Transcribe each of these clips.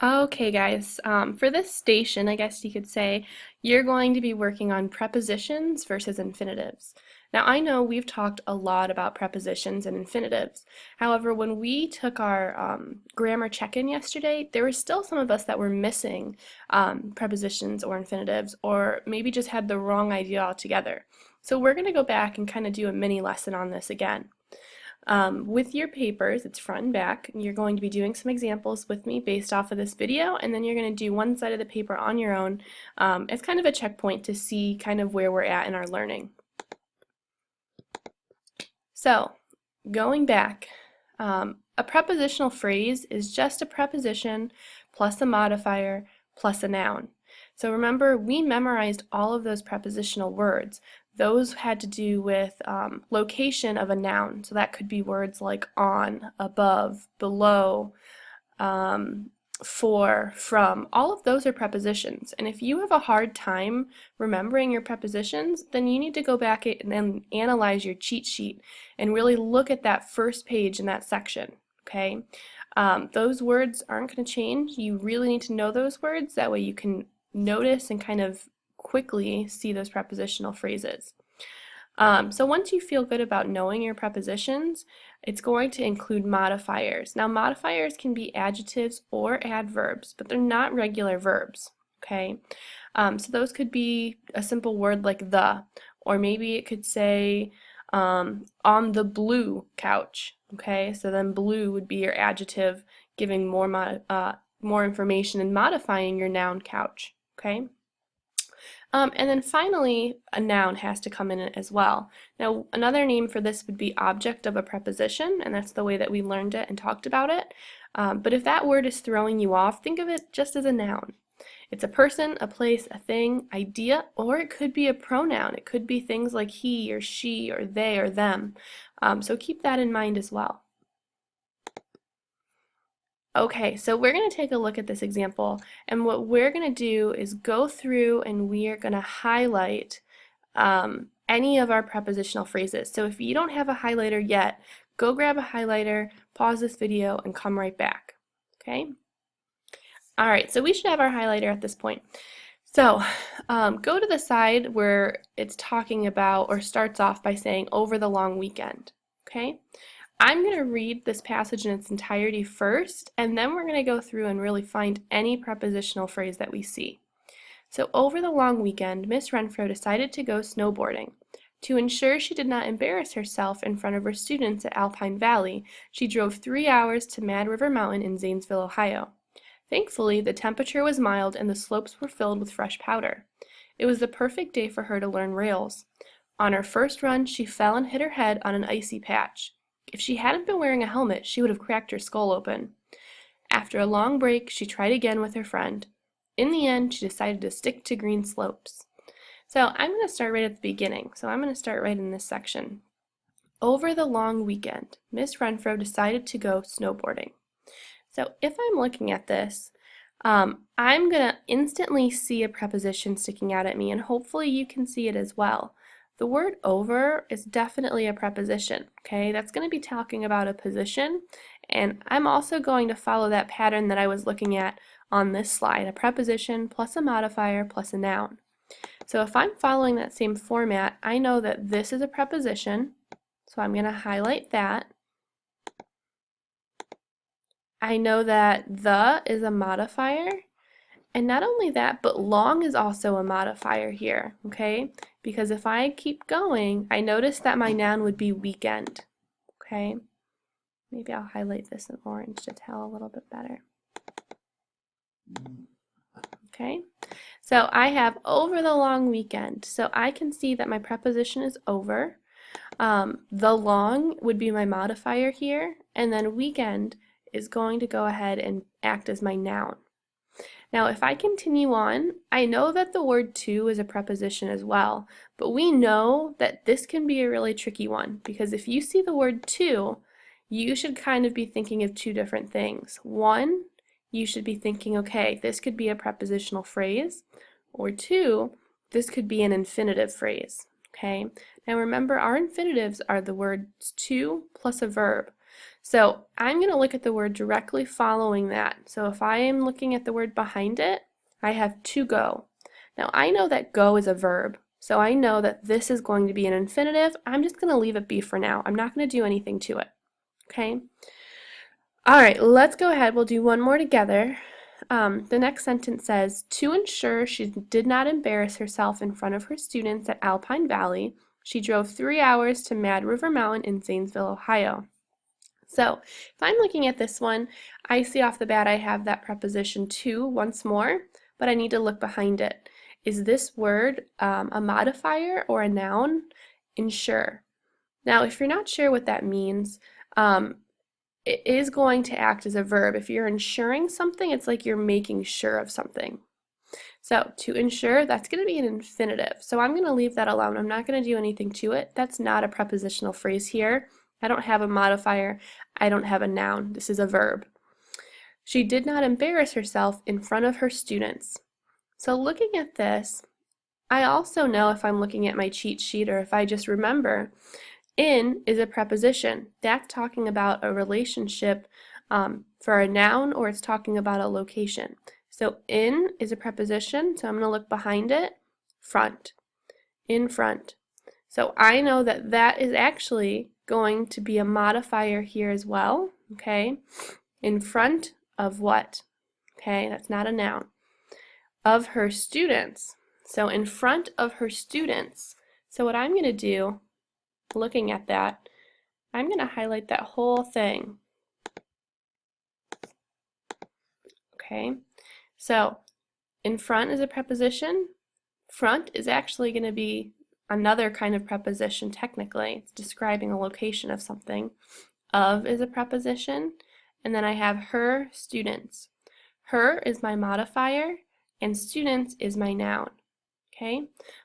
Okay, guys, for this station, I guess you could say, you're going to be working on prepositions versus infinitives. Now, I know we've talked a lot about prepositions and infinitives. However, when we took our grammar check-in yesterday, there were still some of us that were missing prepositions or infinitives, or maybe just had the wrong idea altogether. So we're going to go back and kind of do a mini lesson on this again. With your papers, it's front and back, and you're going to be doing some examples with me based off of this video, and then you're going to do one side of the paper on your own as kind of a checkpoint to see kind of where we're at in our learning. So, going back, a prepositional phrase is just a preposition plus a modifier plus a noun. So remember, we memorized all of those prepositional words. Those had to do with location of a noun. So that could be words like on, above, below, for, from. All of those are prepositions. And if you have a hard time remembering your prepositions, then you need to go back and analyze your cheat sheet and really look at that first page in that section. Okay? Those words aren't going to change. You really need to know those words. That way you can notice and kind of quickly see those prepositional phrases. So once you feel good about knowing your prepositions, it's going to include modifiers. Now modifiers can be adjectives or adverbs, but they're not regular verbs, okay? So those could be a simple word like the, or maybe it could say on the blue couch, okay? So then blue would be your adjective, giving more information and modifying your noun couch, okay? And then finally, a noun has to come in it as well. Now, another name for this would be object of a preposition, and that's the way that we learned it and talked about it. But if that word is throwing you off, think of it just as a noun. It's a person, a place, a thing, idea, or it could be a pronoun. It could be things like he or she or they or them. So keep that in mind as well. Okay, so we're going to take a look at this example, and what we're going to do is go through and we are going to highlight any of our prepositional phrases. So if you don't have a highlighter yet, go grab a highlighter, pause this video, and come right back. Okay? Alright, so we should have our highlighter at this point. So go to the side where it's talking about or starts off by saying over the long weekend. Okay? I'm going to read this passage in its entirety first, and then we're going to go through and really find any prepositional phrase that we see. So over the long weekend, Miss Renfro decided to go snowboarding. To ensure she did not embarrass herself in front of her students at Alpine Valley, she drove 3 hours to Mad River Mountain in Zanesville, Ohio. Thankfully, the temperature was mild and the slopes were filled with fresh powder. It was the perfect day for her to learn rails. On her first run, she fell and hit her head on an icy patch. If she hadn't been wearing a helmet, she would have cracked her skull open. After a long break, she tried again with her friend. In the end, she decided to stick to green slopes. So I'm going to start right at the beginning. So I'm going to start right in this section. Over the long weekend, Miss Renfro decided to go snowboarding. So if I'm looking at this, I'm going to instantly see a preposition sticking out at me, and hopefully you can see it as well. The word over is definitely a preposition, okay? That's going to be talking about a position, and I'm also going to follow that pattern that I was looking at on this slide, a preposition plus a modifier plus a noun. So if I'm following that same format, I know that this is a preposition, so I'm going to highlight that. I know that the is a modifier, and not only that, but long is also a modifier here, okay? Because if I keep going, I notice that my noun would be weekend, okay? Maybe I'll highlight this in orange to tell a little bit better. Okay, so I have over the long weekend, so I can see that my preposition is over. The long would be my modifier here, and then weekend is going to go ahead and act as my noun. Now if I continue on, I know that the word to is a preposition as well, but we know that this can be a really tricky one, because if you see the word to, you should kind of be thinking of two different things. One, you should be thinking, okay, this could be a prepositional phrase, or two, this could be an infinitive phrase. Okay, now remember our infinitives are the words to plus a verb. So I'm going to look at the word directly following that. So if I am looking at the word behind it, I have to go. Now I know that go is a verb, so I know that this is going to be an infinitive. I'm just going to leave it be for now. I'm not going to do anything to it. Okay? All right, let's go ahead. We'll do one more together. The next sentence says, to ensure she did not embarrass herself in front of her students at Alpine Valley, she drove 3 hours to Mad River Mountain in Zanesville, Ohio. So if I'm looking at this one, I see off the bat I have that preposition to once more, but I need to look behind it. Is this word a modifier or a noun? Ensure. Now, if you're not sure what that means, it is going to act as a verb. If you're ensuring something, it's like you're making sure of something. So to ensure, that's going to be an infinitive. So I'm going to leave that alone. I'm not going to do anything to it. That's not a prepositional phrase here. I don't have a modifier. I don't have a noun. This is a verb. She did not embarrass herself in front of her students. So looking at this, I also know if I'm looking at my cheat sheet or if I just remember, in is a preposition. That's talking about a relationship for a noun, or it's talking about a location. So in is a preposition, so I'm going to look behind it, front, in front. So I know that that is actually going to be a modifier here as well, okay? In front of what? Okay, that's not a noun. Of her students. So in front of her students. So what I'm going to do, looking at that, I'm going to highlight that whole thing. Okay, so in front is a preposition. Front is actually going to be another kind of preposition technically. It's describing a location of something. Of is a preposition. And then I have her students. Her is my modifier and students is my noun. Okay?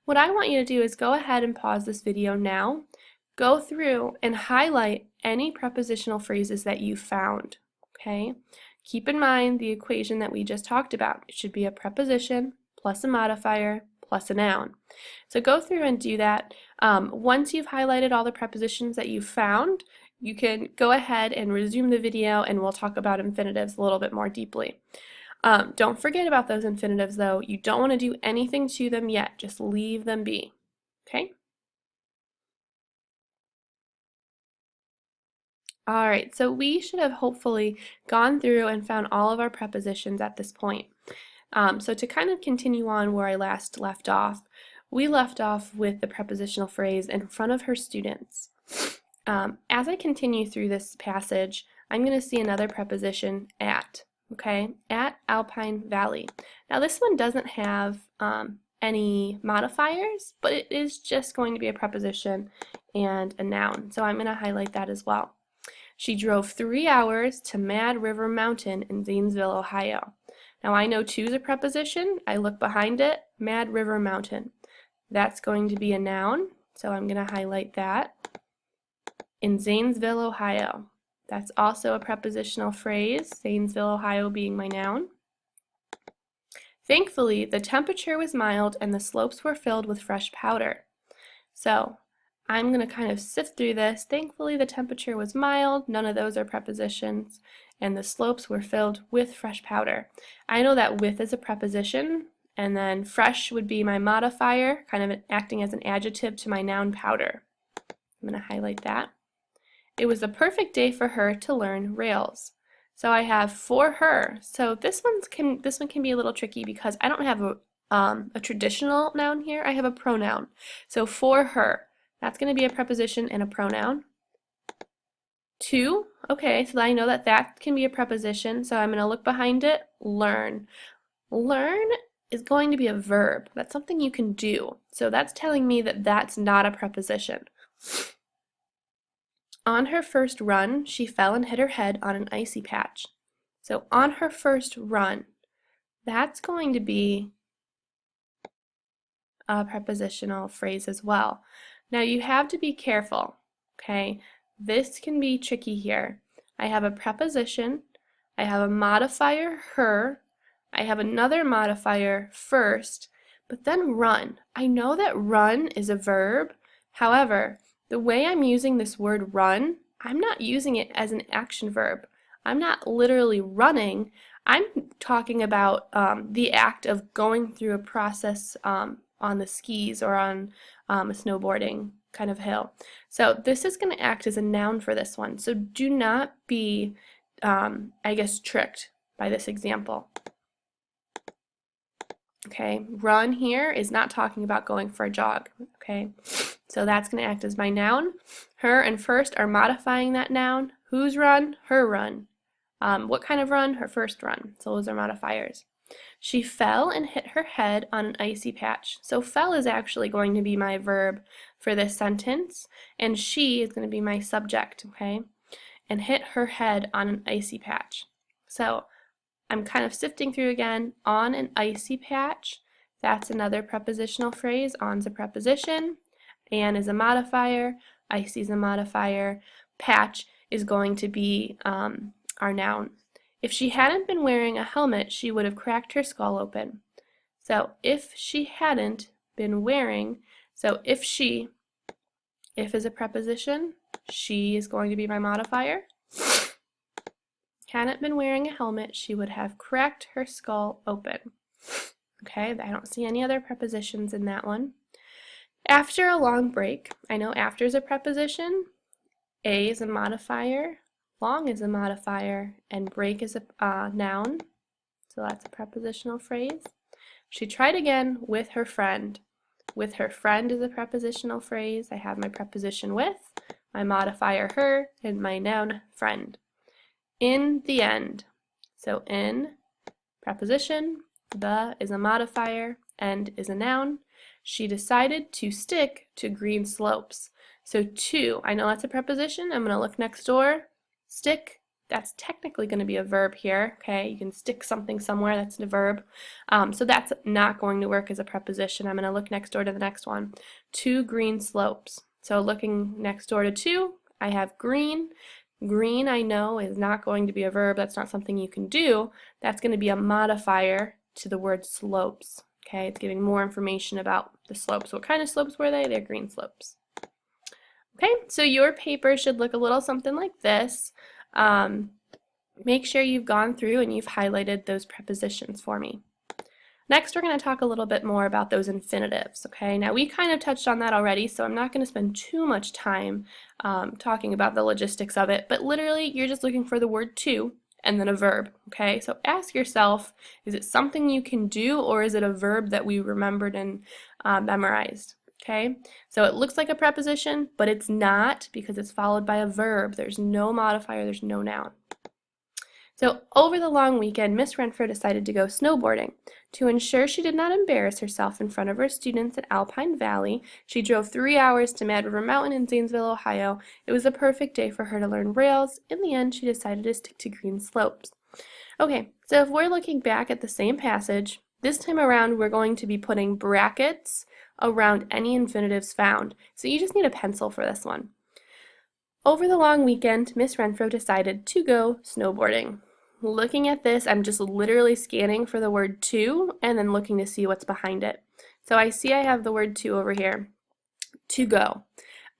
What I want you to do is go ahead and pause this video now. Go through and highlight any prepositional phrases that you found. Okay? Keep in mind the equation that we just talked about. It should be a preposition plus a modifier plus a noun. So go through and do that. Once you've highlighted all the prepositions that you found, you can go ahead and resume the video and we'll talk about infinitives a little bit more deeply. Don't forget about those infinitives though. You don't want to do anything to them yet. Just leave them be. Okay? All right, so we should have hopefully gone through and found all of our prepositions at this point. So to kind of continue on where I last left off, we left off with the prepositional phrase in front of her students. As I continue through this passage, I'm going to see another preposition at, okay, at Alpine Valley. Now this one doesn't have any modifiers, but it is just going to be a preposition and a noun, so I'm going to highlight that as well. She drove 3 hours to Mad River Mountain in Zanesville, Ohio. Now I know to is a preposition. I look behind it, Mad River Mountain. That's going to be a noun, so I'm going to highlight that. In Zanesville, Ohio. That's also a prepositional phrase, Zanesville, Ohio being my noun. Thankfully, the temperature was mild and the slopes were filled with fresh powder. So I'm going to kind of sift through this. Thankfully, the temperature was mild. None of those are prepositions. And the slopes were filled with fresh powder. I know that with is a preposition, and then fresh would be my modifier, kind of acting as an adjective to my noun powder. I'm going to highlight that. It was a perfect day for her to learn rails. So I have for her. So this one can be a little tricky because I don't have a traditional noun here. I have a pronoun. So for her. That's going to be a preposition and a pronoun. To, okay, so I know that that can be a preposition, so I'm going to look behind it, learn. Learn is going to be a verb. That's something you can do. So that's telling me that that's not a preposition. On her first run, she fell and hit her head on an icy patch. So on her first run, that's going to be a prepositional phrase as well. Now you have to be careful, okay? This can be tricky here. I have a preposition, I have a modifier, her, I have another modifier, first, but then run. I know that run is a verb. However, the way I'm using this word run I'm not using it as an action verb. I'm not literally running. I'm talking about the act of going through a process on the skis or on a snowboarding kind of hill. So this is going to act as a noun for this one. So do not be, I guess, tricked by this example. Okay, run here is not talking about going for a jog. Okay, so that's going to act as my noun. Her and first are modifying that noun. Whose run? Her run. What kind of run? Her first run. So those are modifiers. She fell and hit her head on an icy patch. So fell is actually going to be my verb for this sentence, and she is going to be my subject, okay? And hit her head on an icy patch. So I'm kind of sifting through again. On an icy patch, that's another prepositional phrase. On's a preposition, an is a modifier, icy is a modifier, patch is going to be our noun. If she hadn't been wearing a helmet, she would have cracked her skull open. So if she hadn't been wearing, so if is a preposition, she is going to be my modifier. Hadn't been wearing a helmet, she would have cracked her skull open. Okay, I don't see any other prepositions in that one. After a long break, I know after is a preposition, a is a modifier, long is a modifier, and break is a noun. So that's a prepositional phrase. She tried again with her friend. With her friend is a prepositional phrase. I have my preposition with, my modifier her, and my noun friend. In the end. So in, preposition, the is a modifier, end is a noun. She decided to stick to green slopes. So to, I know that's a preposition. I'm going to look next door. Stick, that's technically going to be a verb here. Okay, you can stick something somewhere, that's a verb. So that's not going to work as a preposition. I'm going to look next door to the next one. To green slopes. So looking next door to to, I have green. Green, I know, is not going to be a verb. That's not something you can do. That's going to be a modifier to the word slopes. Okay, it's giving more information about the slopes. What kind of slopes were they? They're green slopes. Okay, so your paper should look a little something like this. Make sure you've gone through and you've highlighted those prepositions for me. Next, we're going to talk a little bit more about those infinitives, okay? Now, we kind of touched on that already, so I'm not going to spend too much time talking about the logistics of it, but literally, you're just looking for the word to and then a verb, okay? So ask yourself, is it something you can do, or is it a verb that we remembered and memorized, okay? So it looks like a preposition, but it's not because it's followed by a verb. There's no modifier, there's no noun. So over the long weekend, Miss Renfro decided to go snowboarding. To ensure she did not embarrass herself in front of her students at Alpine Valley, she drove 3 hours to Mad River Mountain in Zanesville, Ohio. It was a perfect day for her to learn rails. In the end, she decided to stick to green slopes. Okay, so if we're looking back at the same passage, this time around we're going to be putting brackets around any infinitives found. So you just need a pencil for this one. Over the long weekend, Miss Renfro decided to go snowboarding. Looking at this, I'm just literally scanning for the word to and then looking to see what's behind it. So I see I have the word to over here. To go.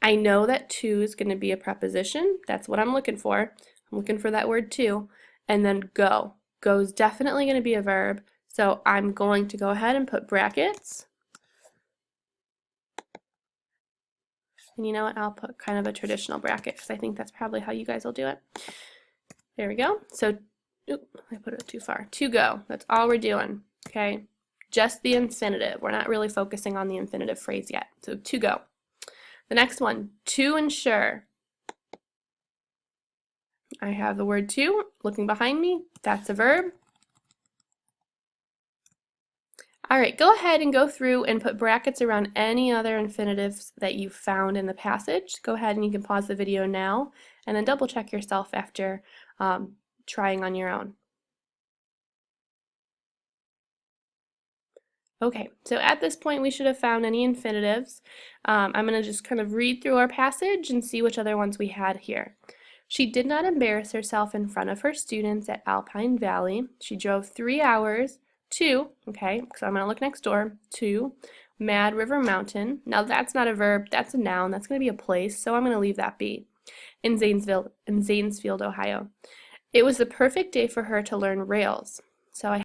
I know that to is going to be a preposition. That's what I'm looking for. I'm looking for that word to. And then go. Go is definitely going to be a verb. So I'm going to go ahead and put brackets. And you know what? I'll put kind of a traditional bracket because I think that's probably how you guys will do it. There we go. So, I put it too far. To go. That's all we're doing. Okay? Just the infinitive. We're not really focusing on the infinitive phrase yet. So, to go. The next one, to ensure. I have the word to looking behind me. That's a verb. All right, go ahead and go through and put brackets around any other infinitives that you found in the passage. Go ahead and you can pause the video now and then double check yourself after trying on your own. Okay, so at this point we should have found any infinitives. I'm going to just kind of read through our passage and see which other ones we had here. She did not embarrass herself in front of her students at Alpine Valley. She drove 3 hours to, okay, so I'm going to look next door, to Mad River Mountain. Now that's not a verb, that's a noun, that's going to be a place, so I'm going to leave that be. in Zanesfield, Ohio. It was the perfect day for her to learn rails. So I